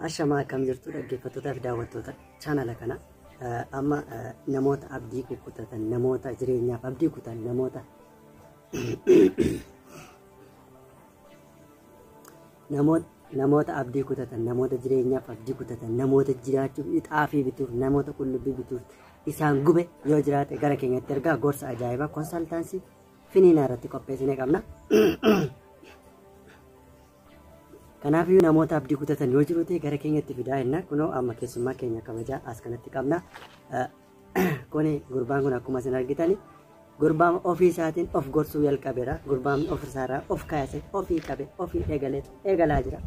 Ashamaa akkam jirtu dhaggeeffattootaaf daawwattoota chaanala kana amma namoota abdii kutatan namoota jireenyaaf abdii kutan namoota abdii kutatan namoota jireenyaaf abdii kutatan namoota jiraachuuf ixaafii bituuf namoota qullubbii bituuf isaan gube yoo jiraate gara keenyatti ergaa gorsa ajaa'ibaa konsaltaansii finiinaa irratti qopheessinee qabna. Kanaaf iyyuu namoota abdii kutatan yoo jiru ta'e gara keenyatti fidaa jenna. Kunoo amma keessummaa keenya kabajaa as kanatti qabna. Kuni gurbaan kun akkuma isin argitani gurbaan ofii isaatiin of gorsuu jalqabeera. Gurbaan of isaarraa of kaasee ofii qabe ofii eegalaa jira.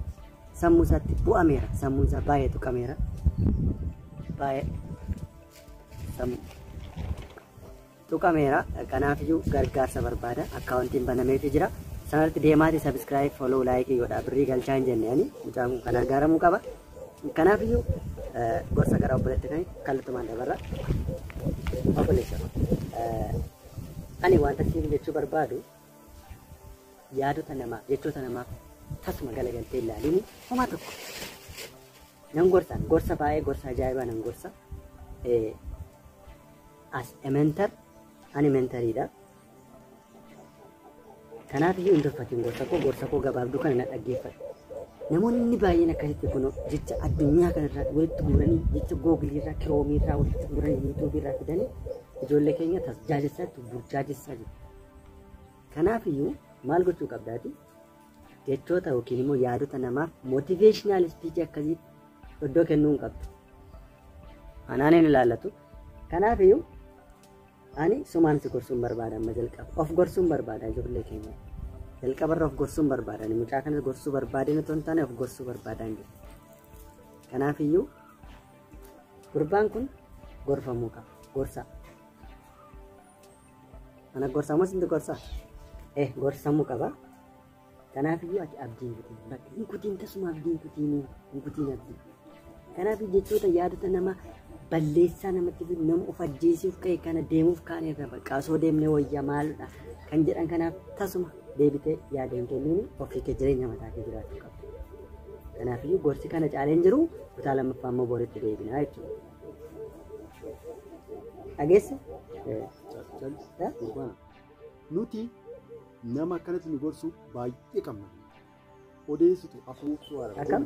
Sammuu isaatti bu'ameera. Sammuu isaa baay'ee tuqameera. Baay'ee sammuu tuqameera. Kanaaf iyyuu gargaarsa barbaada. Akkaawuntiin banameefii jira. Sanatti deemaati subscribe follow like yoodha birrii galchaa hin jenneeni mucaan kun kan gargaaramuu qaba. Kanaaf iyyuu gorsa gara obboleetti kan kallattumaan dabarra. Obboleessa ani wanta siin jechuu barbaadu yaadota namaaf jechoota namaaf tasuma galagaltee ilaalini homaa tokko nan gorsa baay'ee gorsa ajaa'ibaa nan gorsa as mentor ani mentariidha. Kanaaf iyyuu hin tuffatiin gorsa koo gabaabduu kana na dhaggeeffadhu. Namoonni baay'een akkasitti kun jecha addunyaa kanarraa walitti guuranii jecha googiliirraa kiroomiirraa walitti guuranii yuutuubiirraa fidanii ijoollee keenya tasjaajessaa burjaajessaa jiru. Kanaaf iyyuu maal gochuu qabdaati? Jechoota yookiin immoo yaadota namaaf motiveeshinaal ispiichii akkasii iddoo kennuu hin qabdu. Anaan hin ilaallatu. Kanaaf iyyuu ani sumaan si gorsuun barbaada amma jalqaba. Of gorsuun barbaada ijoollee keenya. Jalqabarra of gorsuun barbaada. Mucaa kana gorsuu barbaadeen otoo hin taane of gorsuu barbaadan jiru. Kanaaf iyyuu gurbaan kun gorfamuu qaba. Gorsa. Ana gorsamoo sinti gorsaa? Gorsamuu qaba. Kanaaf iyyuu ati abdiin kutiin. Bakka hin kutiin tasuma abdiin kutiin abdiin. Kanaaf jechoota yaadota namaa balleessaa namatti fidu nama of ajjeesuuf ka'e kana deemuuf kaan irra baqaasoo deemnee wayyaa maaludha kan jedhan kanaaf tasuma deebitee yaadeen kennuun ofii kee jireenya mataa kee jiraachuu qabdu. Kanaaf iyyuu gorsi kana caaleen jiru kutaa lammaffaa immoo booritti deebinaa jechuudha. Dhageesse? Nuti nama akkanatti nu gorsu baay'ee qabna. Odeessitu afuuftuu akkam?